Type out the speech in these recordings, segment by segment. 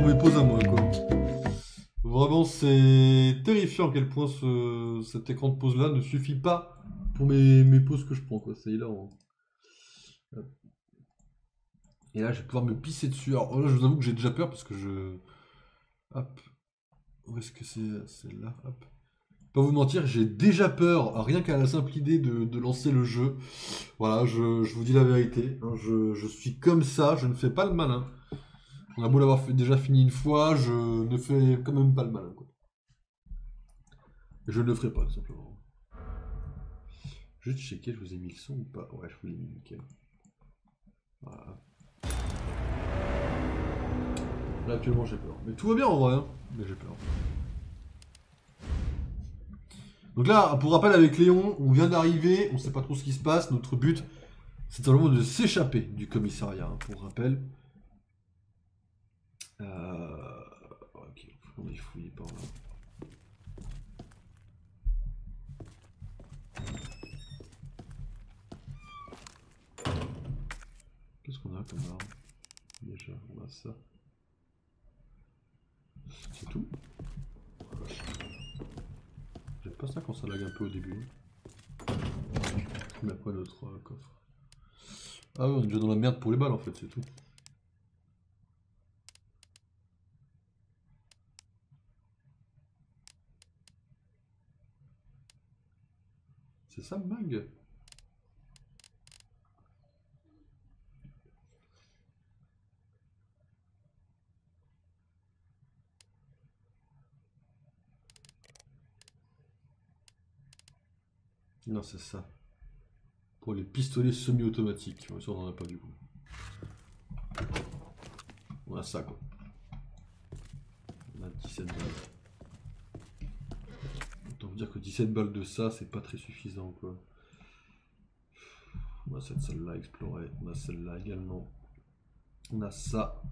pour mes pauses à moi, quoi. Vraiment, c'est terrifiant à quel point cet écran de pause là ne suffit pas pour mes pauses que je prends, quoi. C'est hilarant. Hop. Et là, je vais pouvoir me pisser dessus. Alors là, je vous avoue que j'ai déjà peur parce que je. Hop. Où est-ce que c'est là? Hop. Pas vous mentir, j'ai déjà peur, rien qu'à la simple idée de lancer le jeu. Voilà, je vous dis la vérité. Hein, je suis comme ça, je ne fais pas le malin. On a beau l'avoir déjà fini une fois, je ne fais quand même pas le malin, quoi. Je ne le ferai pas, tout simplement. Juste checker, je vous ai mis le son ou pas? Ouais, je vous l'ai mis, nickel. Voilà. Là, actuellement, j'ai peur. Mais tout va bien en vrai, hein. Mais j'ai peur. Donc là, pour rappel, avec Léon, on vient d'arriver, on sait pas trop ce qui se passe. Notre but, c'est simplement de s'échapper du commissariat, hein, pour rappel. Ok, on est fouillé par là. Qu'est-ce qu'on a comme arme? Déjà, on a ça. C'est tout? J'aime pas ça quand ça lag un peu au début. Mais après notre coffre. Ah ouais, on est déjà dans la merde pour les balles en fait, c'est tout. C'est ça le mag? Non, c'est ça. Pour les pistolets semi-automatiques. Ça, on en a pas du coup. On a ça quoi. On a 17 balles. Autant vous dire que 17 balles de ça, c'est pas très suffisant quoi. On a cette salle-là explorée. On a celle-là également. On a ça.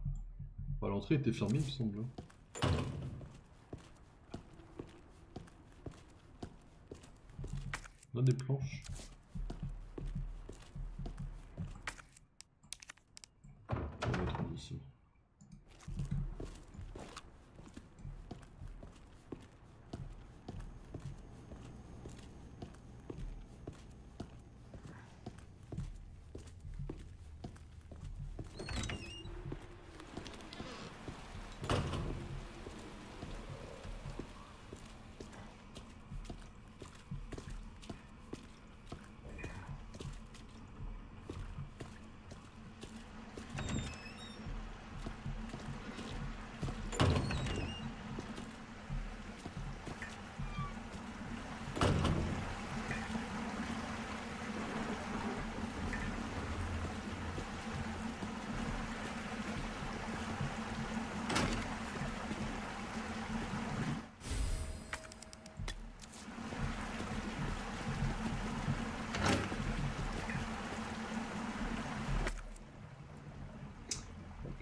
Bah, l'entrée était fermée, il me semble. On a des planches. On va mettre ici.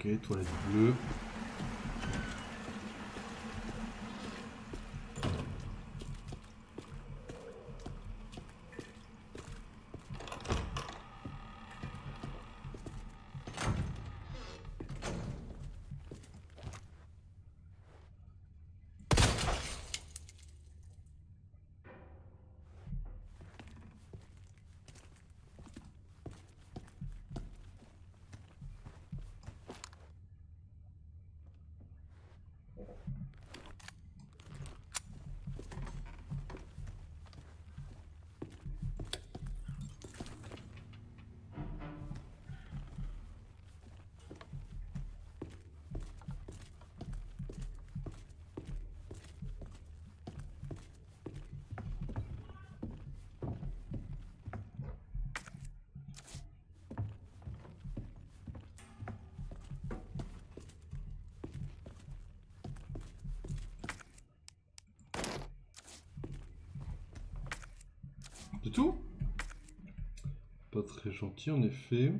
Ok, toilette bleue. C'est tout? Pas très gentil en effet.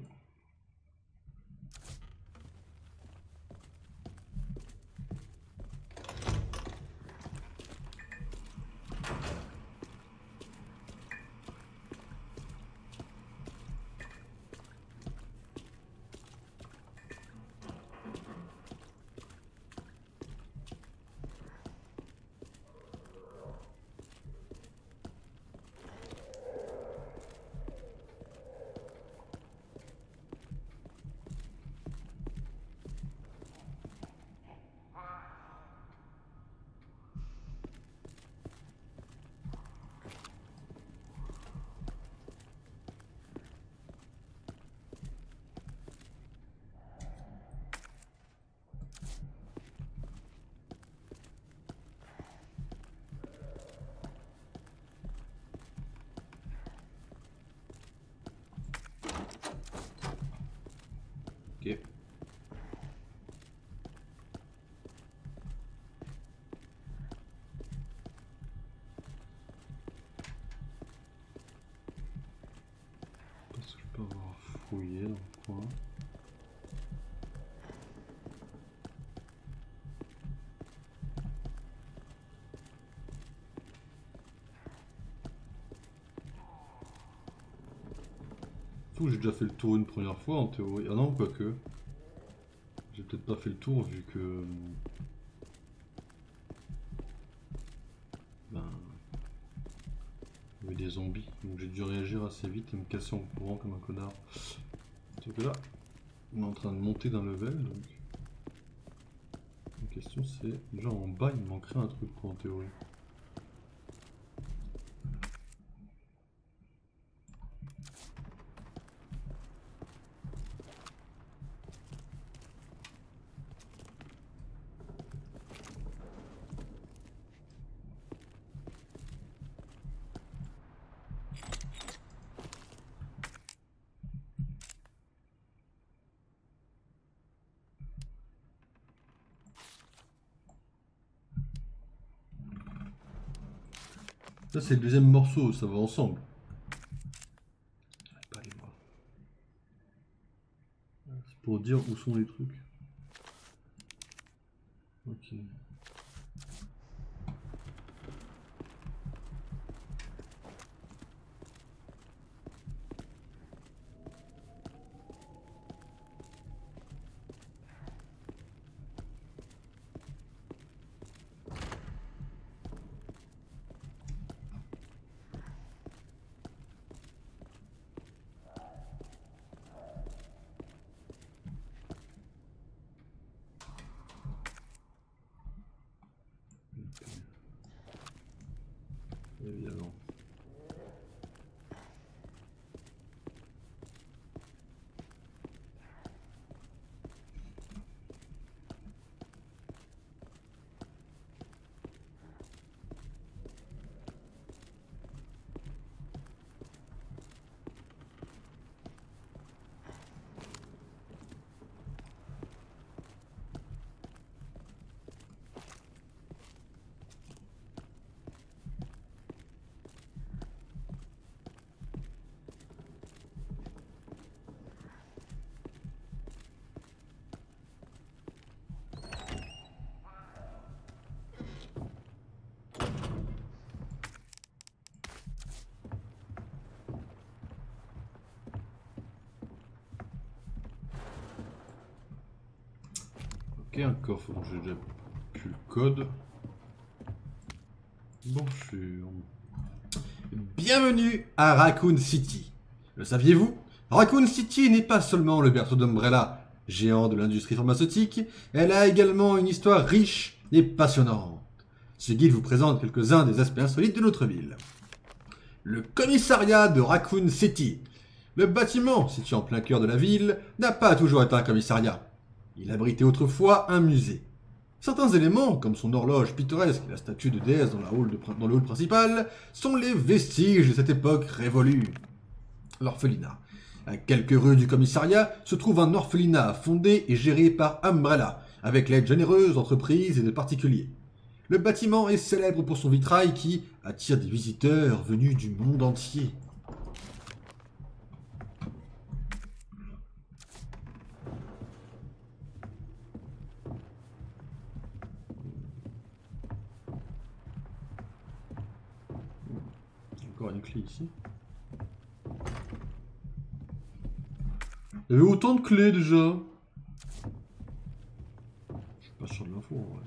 dans le coin. J'ai déjà fait le tour une première fois en théorie. Ah non, quoique. J'ai peut-être pas fait le tour vu que... Ben... Il y avait des zombies. Donc j'ai dû réagir assez vite et me casser en courant comme un connard. Sauf que là, on est en train de monter d'un level donc... La question c'est... Déjà en bas il me manquerait un truc quoi en théorie. Ça c'est le deuxième morceau, ça va ensemble. Pas les bras. C'est pour dire où sont les trucs. Ok. Évidemment. Ok, un coffre dont j'ai déjà pu le code. Bon, je suis... Bienvenue à Raccoon City. Le saviez-vous? Raccoon City n'est pas seulement le berceau d'Umbrella, géant de l'industrie pharmaceutique, elle a également une histoire riche et passionnante. Ce guide vous présente quelques-uns des aspects insolites de notre ville. Le commissariat de Raccoon City. Le bâtiment, situé en plein cœur de la ville, n'a pas toujours été un commissariat. Il abritait autrefois un musée. Certains éléments, comme son horloge pittoresque et la statue de déesse dans le hall principal, sont les vestiges de cette époque révolue. L'orphelinat. À quelques rues du commissariat se trouve un orphelinat fondé et géré par Umbrella, avec l'aide généreuse d'entreprises et de particuliers. Le bâtiment est célèbre pour son vitrail qui attire des visiteurs venus du monde entier. Encore une clé ici. Il y avait autant de clés déjà. Je suis pas sûr de l'info en vrai.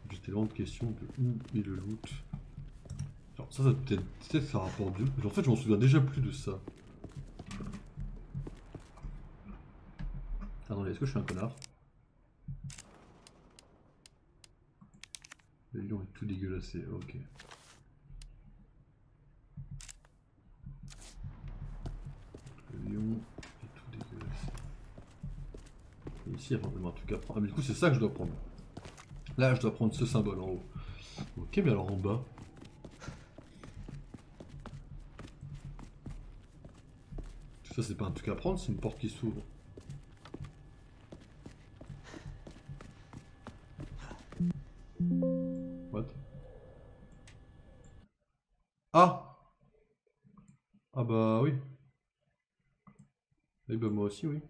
J'ai tellement de questions de où est le loot. Alors ça peut-être ça rapporte du... En fait je m'en souviens déjà plus de ça. Attendez, est-ce que je suis un connard? Le lion est tout dégueulassé, ok. Le lion est tout dégueulassé. Et ici, il y a un truc à prendre. Ah, mais du coup, c'est ça que je dois prendre. Là, je dois prendre ce symbole en haut. Ok, mais alors en bas. Ça, c'est pas un truc à prendre, c'est une porte qui s'ouvre. What? Ah! Ah bah oui. Eh bah moi aussi, oui.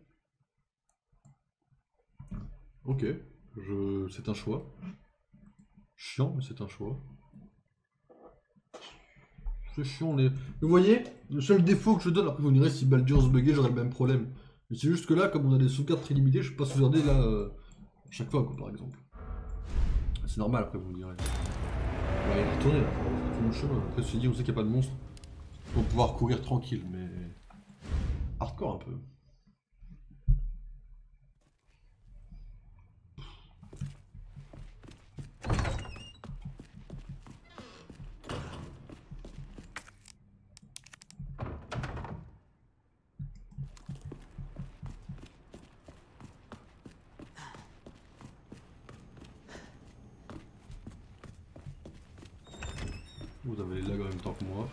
Ok. C'est un choix. Chiant, mais c'est un choix. C'est chiant, les... Vous voyez, le seul défaut que je donne, après vous me direz si Baldur's bugué, j'aurais le même problème. Mais c'est juste que là, comme on a des sauvegardes très limitées, je peux pas sauvegarder là chaque fois, quoi, par exemple. C'est normal, après vous me direz. On va y retourner là, faut faire tout le chemin. Après, ceci dit, on sait qu'il n'y a pas de monstre. Pour pouvoir courir tranquille, mais. Hardcore un peu. Vous avez les lags en même temps que moi.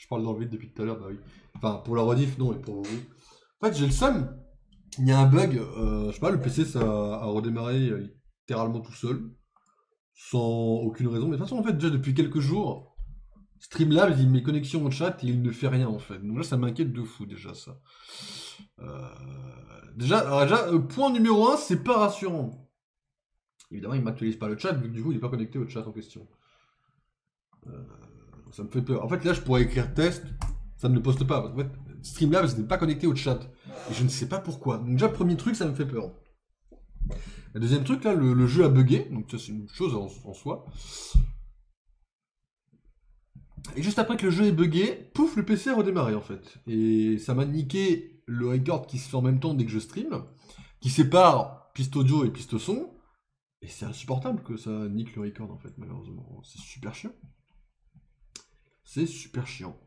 Je parle dans le vide depuis tout à l'heure, bah oui. Enfin, pour la rediff, non, et pour vous. En fait, j'ai le seum. Il y a un bug, je sais pas, le PC ça a redémarré littéralement tout seul, sans aucune raison. Mais de toute façon, en fait, déjà depuis quelques jours, Streamlabs, il met connexion au chat et il ne fait rien en fait. Donc là, ça m'inquiète de fou déjà ça. Euh, point numéro un, c'est pas rassurant. Évidemment, il m'actualise pas le chat, vu que du coup, il n'est pas connecté au chat en question. Ça me fait peur. En fait, là, je pourrais écrire test, ça ne le poste pas. En fait, Streamlabs n'est pas connecté au chat. Et je ne sais pas pourquoi. Donc déjà, premier truc, ça me fait peur. Le deuxième truc, là, le jeu a bugué, donc ça c'est une chose en soi. Et juste après que le jeu est bugué, pouf, le PC a redémarré en fait. Et ça m'a niqué le record qui se fait en même temps dès que je stream, qui sépare piste audio et piste son. Et c'est insupportable que ça nique le record en fait, malheureusement. C'est super chiant. C'est super chiant.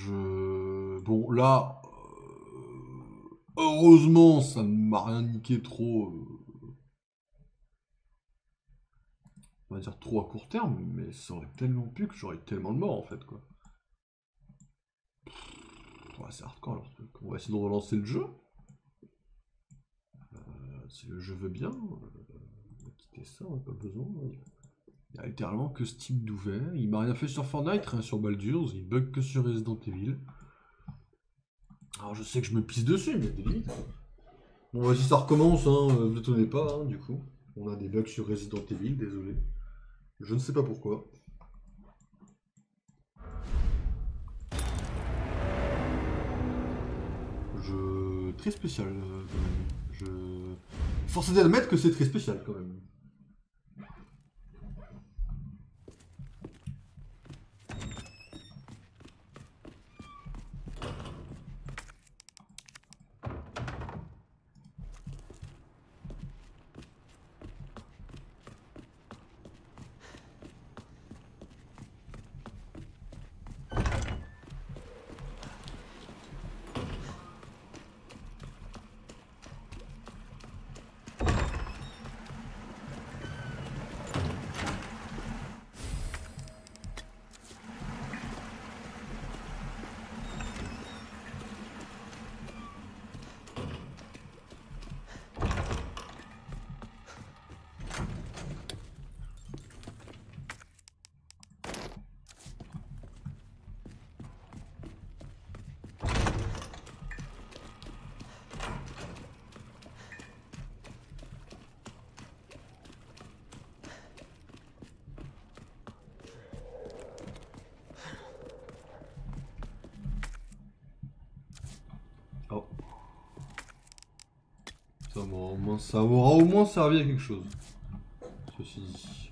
Bon, là, heureusement, ça ne m'a rien niqué trop. On va dire trop à court terme, mais ça aurait tellement pu que j'aurais tellement de mort en fait, quoi. Ouais, c'est hardcore alors. On va essayer de relancer le jeu. Si le jeu veut bien, on va quitter ça, on n'a pas besoin. Il y a littéralement que ce type d'ouvert. Il m'a rien fait sur Fortnite, rien sur Baldur's, il bug que sur Resident Evil. Alors je sais que je me pisse dessus, mais il y a des limites. Bon, vas-y, ça recommence, hein, vous étonnez pas, hein, du coup. On a des bugs sur Resident Evil, désolé. Je ne sais pas pourquoi. Très spécial, quand même. Force est d'admettre que c'est très spécial, quand même. Oh. Ça m'aura au moins servi à quelque chose. Ceci dit.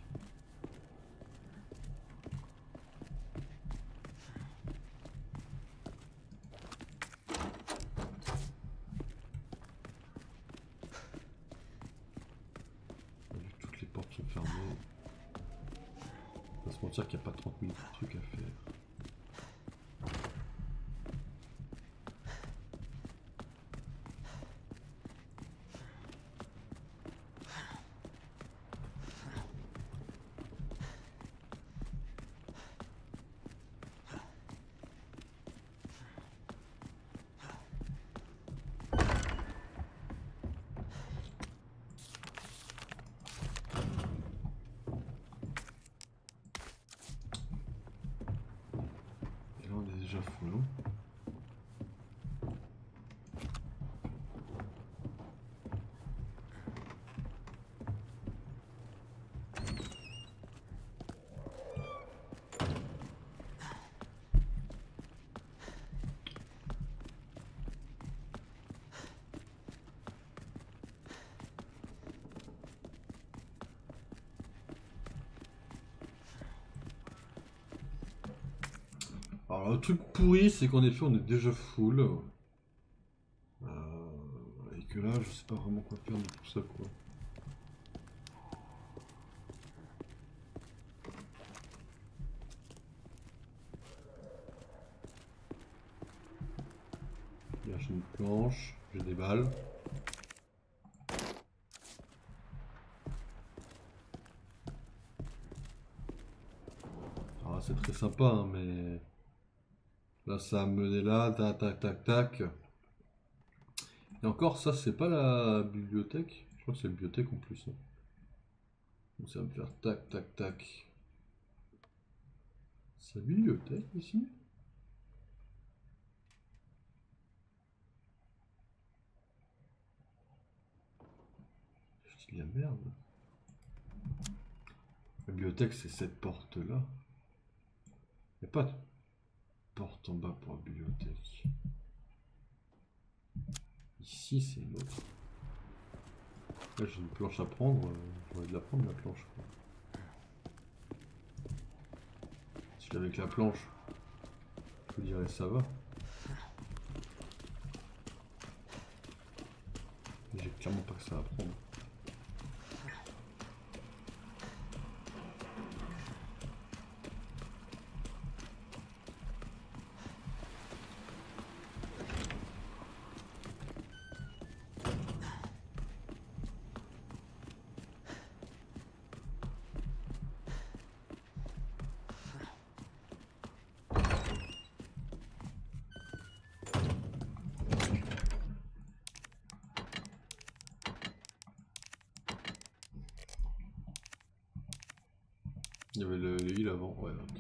Toutes les portes sont fermées. On va se mentir qu'il n'y a pas 30 000 trucs à faire. Déjà full, hein. Alors le truc pourri, c'est qu'en effet on est déjà full. Et que là, je sais pas vraiment quoi faire de tout ça, quoi. Là, j'ai une planche, j'ai des balles. Ah, c'est très sympa, hein, mais... Là, ça a mené là, tac, tac, tac, tac. Et encore, ça, c'est pas la bibliothèque. Je crois que c'est la bibliothèque en plus, hein. Donc ça va me faire tac, tac, tac. C'est la bibliothèque, ici? Je dis la merde. La bibliothèque, c'est cette porte-là. Il n'y a pas de porte en bas pour la bibliothèque. Ici, c'est une autre. Là, j'ai une planche à prendre. J'aurais de la prendre, la planche, quoi. Si j'avais que la planche, je vous dirais ça va. J'ai clairement pas que ça à prendre. Il y avait le heal avant, ouais, ok.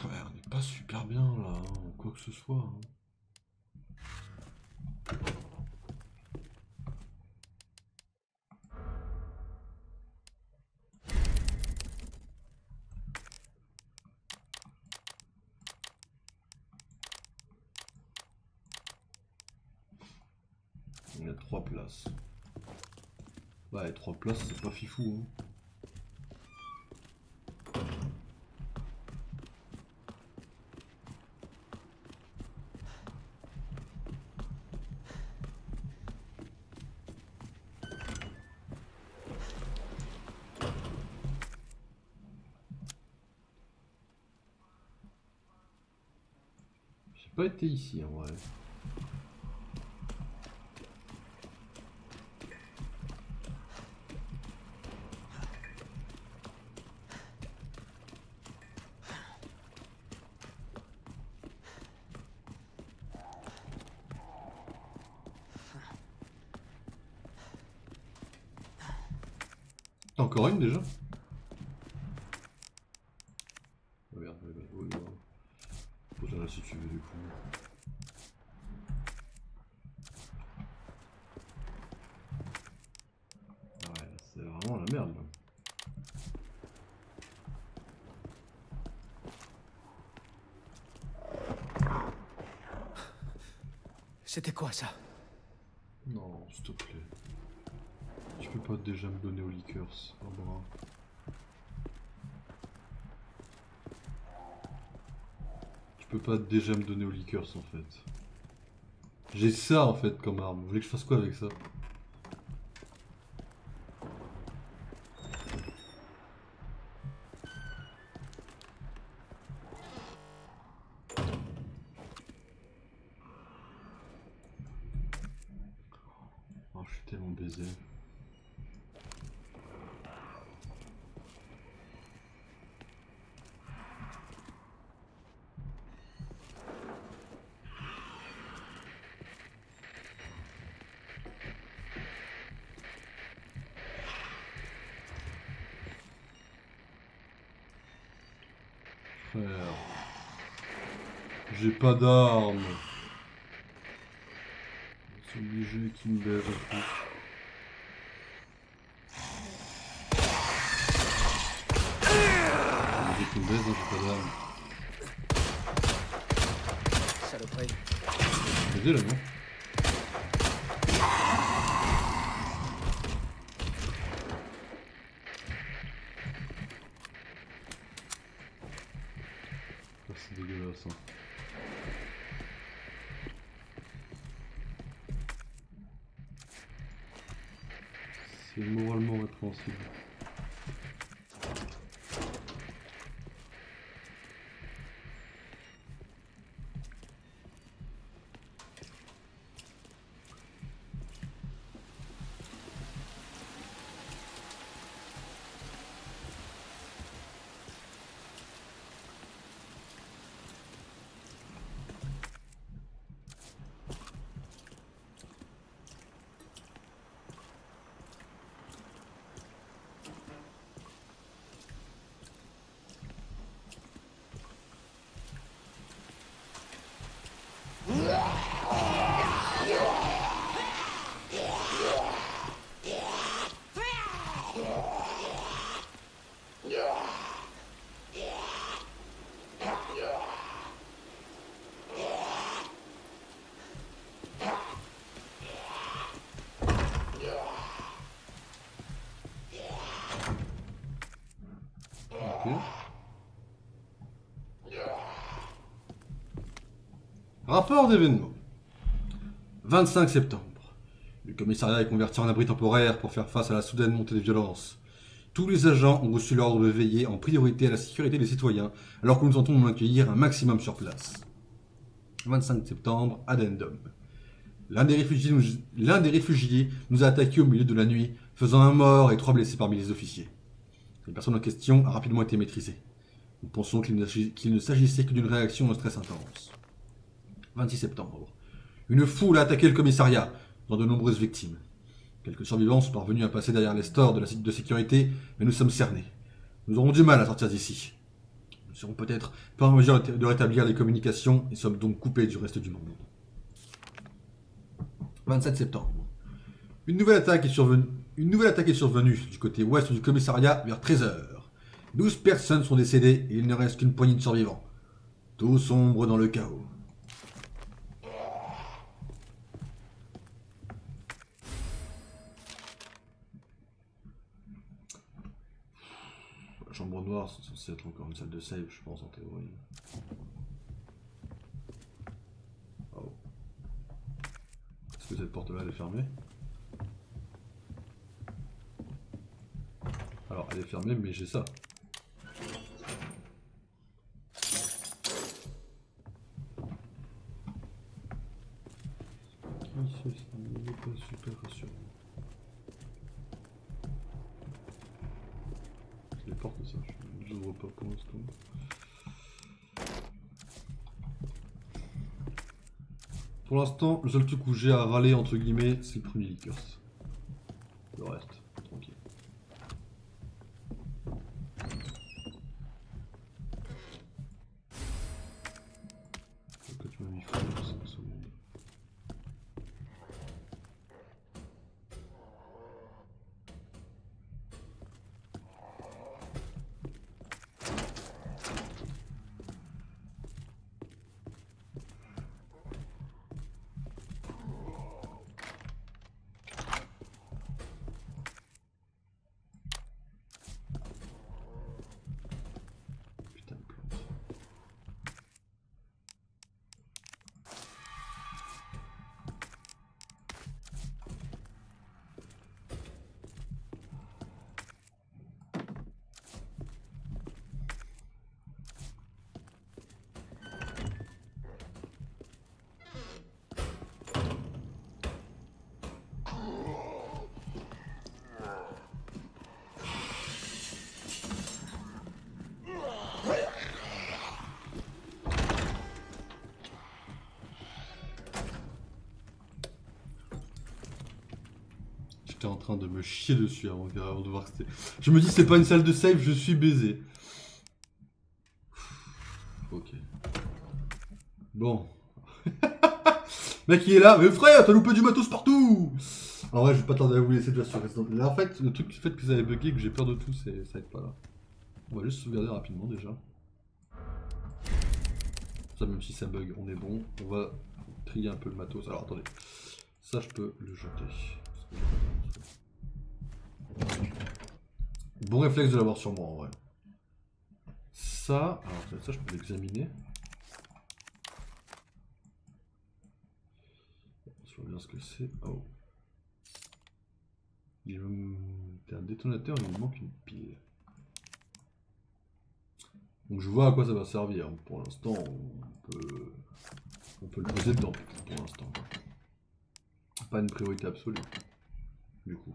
Ouais, on n'est pas super bien là, hein. Quoique ce soit. Hein. Il y a 3 places. Ouais, 3 places, c'est pas fifou. Hein. J'ai pas été ici en vrai. Encore une déjà? Regarde, pose-la là si tu veux du coup. Ouais, c'est vraiment la merde là. C'était quoi ça? Non, s'il te plaît. Tu peux pas déjà me donner aux liqueurs, un bras. Tu peux pas déjà me donner aux liqueurs en fait. J'ai ça en fait comme arme. Vous voulez que je fasse quoi avec ça? Oh, je suis tellement baisé. Frère. J'ai pas d'armes. C'est obligé qu'il me baise en plus. Obligé qu'il me baise, hein, j'ai pas d'armes. Saloperie. Baisé là, non? Ah, c'est dégueulasse, hein. C'est moralement répréhensible. Rapport d'événement. 25 septembre. Le commissariat est converti en abri temporaire pour faire face à la soudaine montée des violences. Tous les agents ont reçu l'ordre de veiller en priorité à la sécurité des citoyens, alors que nous tentons d'en accueillir un maximum sur place. 25 septembre, addendum. L'un des réfugiés nous a attaqués au milieu de la nuit, faisant un mort et 3 blessés parmi les officiers. La personne en question a rapidement été maîtrisée. Nous pensons qu'il ne s'agissait que d'une réaction de stress intense. 26 septembre. Une foule a attaqué le commissariat, faisant de nombreuses victimes. Quelques survivants sont parvenus à passer derrière les stores de la site de sécurité, mais nous sommes cernés. Nous aurons du mal à sortir d'ici. Nous serons peut-être pas en mesure de rétablir les communications et sommes donc coupés du reste du monde. 27 septembre. Une nouvelle attaque est survenue du côté ouest du commissariat vers 13 h. 12 personnes sont décédées et il ne reste qu'une poignée de survivants. Tout sombre dans le chaos. La chambre noire, c'est censé être encore une salle de save, je pense, en théorie. Oh. Est-ce que cette porte-là, elle est fermée? Alors, elle est fermée, mais j'ai ça. Ça n'est pas super rassurant. Les portes, ça, je n'ouvre pas pour l'instant. Pour l'instant, le seul truc où j'ai à râler, entre guillemets, c'est le premier liqueurs. Le reste, tranquille. Pourquoi tu m'as mis fou dans 5 secondes? J'étais en train de me chier dessus avant de voir que c'était... Je me dis c'est pas une salle de save, je suis baisé. Ok. Bon. Mec il est là, mais frère, t'as loupé du matos partout. En vrai je vais pas tarder à vous laisser déjà sur Resident Evil. Là en fait, le truc qui fait que vous avez bugué, que j'ai peur de tout, c'est ça aide pas là. On va juste sauvegarder rapidement déjà. Ça même si ça bug, on est bon. On va trier un peu le matos. Alors attendez. Ça je peux le jeter. Bon réflexe de l'avoir sur moi en vrai. Ça, alors ça je peux l'examiner. Je vois bien ce que c'est. Oh. Il y a un détonateur, il me manque une pile. Donc je vois à quoi ça va servir. Pour l'instant, on peut le poser dedans pour l'instant. Pas une priorité absolue. Du coup.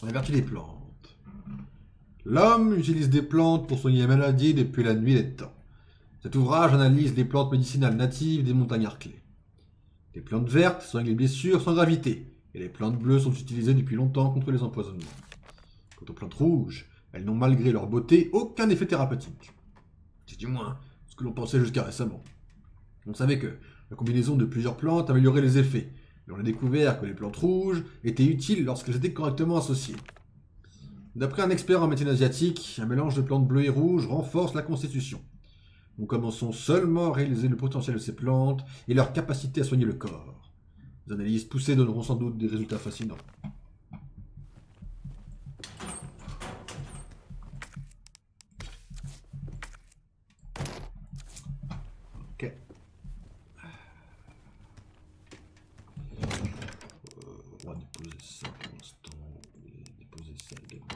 La vertu des plantes. L'homme utilise des plantes pour soigner les maladies depuis la nuit des temps. Cet ouvrage analyse les plantes médicinales natives des montagnes Arclay. Les plantes vertes soignent les blessures sans gravité, et les plantes bleues sont utilisées depuis longtemps contre les empoisonnements. Quant aux plantes rouges, elles n'ont malgré leur beauté aucun effet thérapeutique. C'est du moins ce que l'on pensait jusqu'à récemment. On savait que la combinaison de plusieurs plantes améliorait les effets, mais on a découvert que les plantes rouges étaient utiles lorsqu'elles étaient correctement associées. D'après un expert en médecine asiatique, un mélange de plantes bleues et rouges renforce la constitution. Nous commençons seulement à réaliser le potentiel de ces plantes et leur capacité à soigner le corps. Les analyses poussées donneront sans doute des résultats fascinants. Ok. On va déposer ça pour l'instant. Et déposer ça également.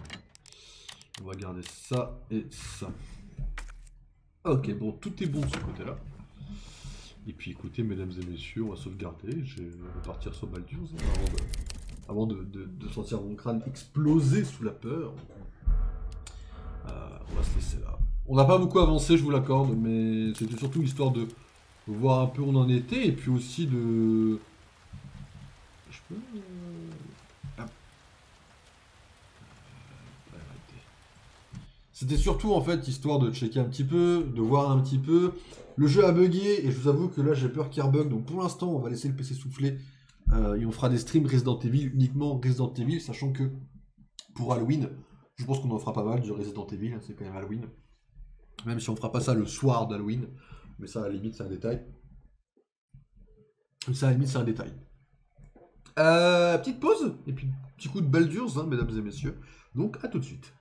On va garder ça et ça. Ok, bon, tout est bon de ce côté-là. Et puis écoutez, mesdames et messieurs, on va sauvegarder. Je vais repartir sur Baldur's avant avant de sentir mon crâne exploser sous la peur. On va se laisser là. On n'a pas beaucoup avancé, je vous l'accorde, mais c'était surtout histoire de voir un peu où on en était, et puis aussi de... Je peux... Ah. Arrêtez. C'était surtout en fait histoire de checker un petit peu, de voir un petit peu. Le jeu a bugué, et je vous avoue que là j'ai peur qu'il rebug, donc pour l'instant on va laisser le PC souffler, et on fera des streams Resident Evil, uniquement Resident Evil, sachant que pour Halloween, je pense qu'on en fera pas mal du Resident Evil, hein, c'est quand même Halloween. Même si on fera pas ça le soir d'Halloween, mais ça à la limite c'est un détail. Ça à la limite c'est un détail. Petite pause, et puis petit coup de Baldur's, hein, mesdames et messieurs. Donc à tout de suite.